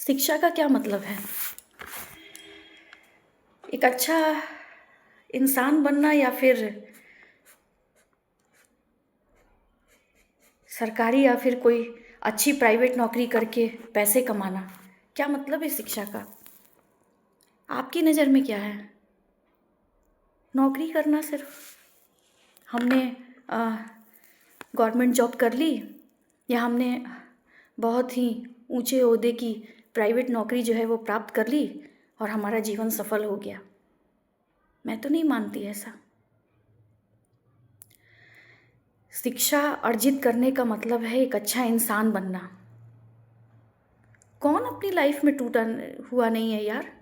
शिक्षा का क्या मतलब है? एक अच्छा इंसान बनना या फिर सरकारी या फिर कोई अच्छी प्राइवेट नौकरी करके पैसे कमाना, क्या मतलब है शिक्षा का? आपकी नज़र में क्या है? नौकरी करना सिर्फ हमने गवर्नमेंट जॉब कर ली या हमने बहुत ही ऊंचे ओहदे की प्राइवेट नौकरी जो है वो प्राप्त कर ली और हमारा जीवन सफल हो गया। मैं तो नहीं मानती ऐसा। शिक्षा अर्जित करने का मतलब है एक अच्छा इंसान बनना। कौन अपनी लाइफ में टूटा हुआ नहीं है यार?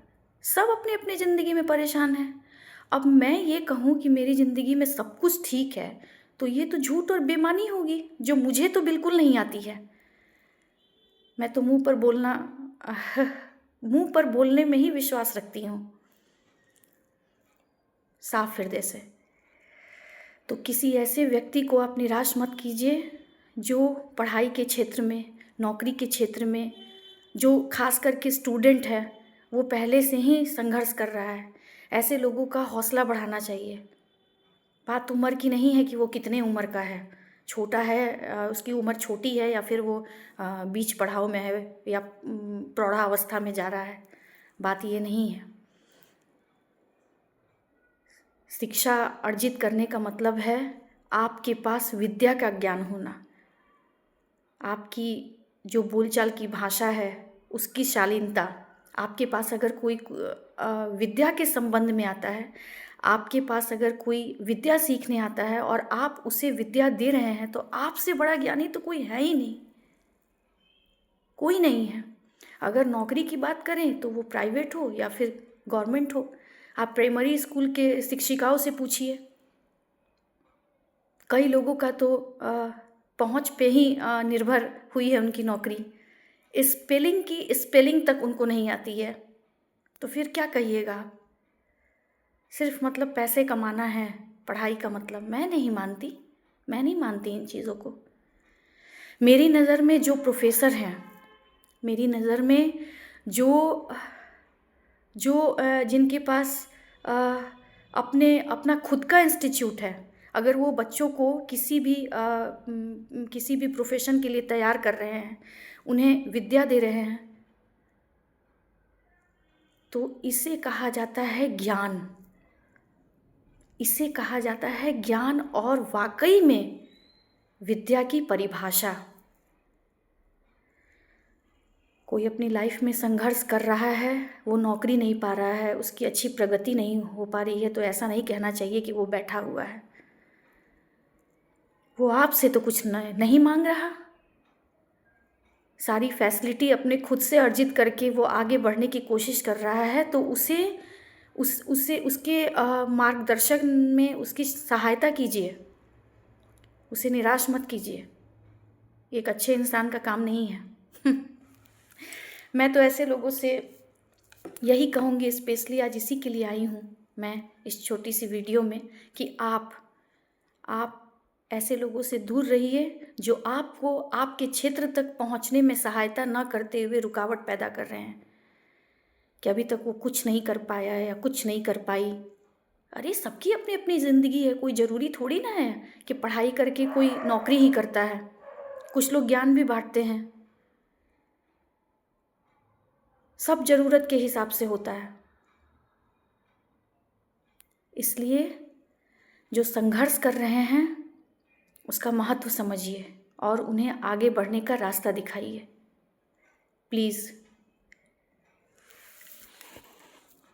सब अपनी अपनी ज़िंदगी में परेशान हैं। अब मैं ये कहूँ कि मेरी ज़िंदगी में सब कुछ ठीक है तो ये तो झूठ और बेईमानी होगी, जो मुझे तो बिल्कुल नहीं आती है। मैं तो मुंह पर बोलने में ही विश्वास रखती हूँ, साफ हृदय से। तो किसी ऐसे व्यक्ति को आप निराश मत कीजिए जो पढ़ाई के क्षेत्र में, नौकरी के क्षेत्र में, जो खास करके स्टूडेंट है वो पहले से ही संघर्ष कर रहा है। ऐसे लोगों का हौसला बढ़ाना चाहिए। बात उम्र की नहीं है कि वो कितने उम्र का है, छोटा है, उसकी उम्र छोटी है या फिर वो बीच पड़ाव में है या प्रौढ़ावस्था में जा रहा है। बात ये नहीं है। शिक्षा अर्जित करने का मतलब है आपके पास विद्या का ज्ञान होना, आपकी जो बोलचाल की भाषा है उसकी शालीनता। आपके पास अगर कोई विद्या के संबंध में आता है, आपके पास अगर कोई विद्या सीखने आता है और आप उसे विद्या दे रहे हैं तो आपसे बड़ा ज्ञानी तो कोई है ही नहीं, कोई नहीं है। अगर नौकरी की बात करें तो वो प्राइवेट हो या फिर गवर्नमेंट हो। आप प्राइमरी स्कूल के शिक्षिकाओं से पूछिए, कई लोगों का तो पहुंच पे ही निर्भर हुई है उनकी नौकरी। स्पेलिंग तक उनको नहीं आती है, तो फिर क्या कहिएगा आप? सिर्फ मतलब पैसे कमाना है पढ़ाई का मतलब? मैं नहीं मानती इन चीज़ों को। मेरी नज़र में जो प्रोफेसर हैं, मेरी नज़र में जो जिनके पास अपना खुद का इंस्टीट्यूट है, अगर वो बच्चों को किसी भी प्रोफेशन के लिए तैयार कर रहे हैं, उन्हें विद्या दे रहे हैं, तो इसे कहा जाता है ज्ञान। इसे कहा जाता है ज्ञान और वाकई में विद्या की परिभाषा। कोई अपनी लाइफ में संघर्ष कर रहा है, वो नौकरी नहीं पा रहा है, उसकी अच्छी प्रगति नहीं हो पा रही है, तो ऐसा नहीं कहना चाहिए कि वो बैठा हुआ है। वो आपसे तो कुछ नहीं मांग रहा। सारी फैसिलिटी अपने खुद से अर्जित करके वो आगे बढ़ने की कोशिश कर रहा है, तो उसके मार्गदर्शन में उसकी सहायता कीजिए, उसे निराश मत कीजिए। एक अच्छे इंसान का काम नहीं है। मैं तो ऐसे लोगों से यही कहूँगी, स्पेशली आज इसी के लिए आई हूँ मैं इस छोटी सी वीडियो में, कि आप ऐसे लोगों से दूर रहिए जो आपको आपके क्षेत्र तक पहुँचने में सहायता न करते हुए रुकावट पैदा कर रहे हैं कि अभी तक वो कुछ नहीं कर पाया या कुछ नहीं कर पाई। अरे सबकी अपनी अपनी ज़िंदगी है, कोई ज़रूरी थोड़ी ना है कि पढ़ाई करके कोई नौकरी ही करता है। कुछ लोग ज्ञान भी बांटते हैं। सब ज़रूरत के हिसाब से होता है। इसलिए जो संघर्ष कर रहे हैं उसका महत्व समझिए और उन्हें आगे बढ़ने का रास्ता दिखाइए। प्लीज़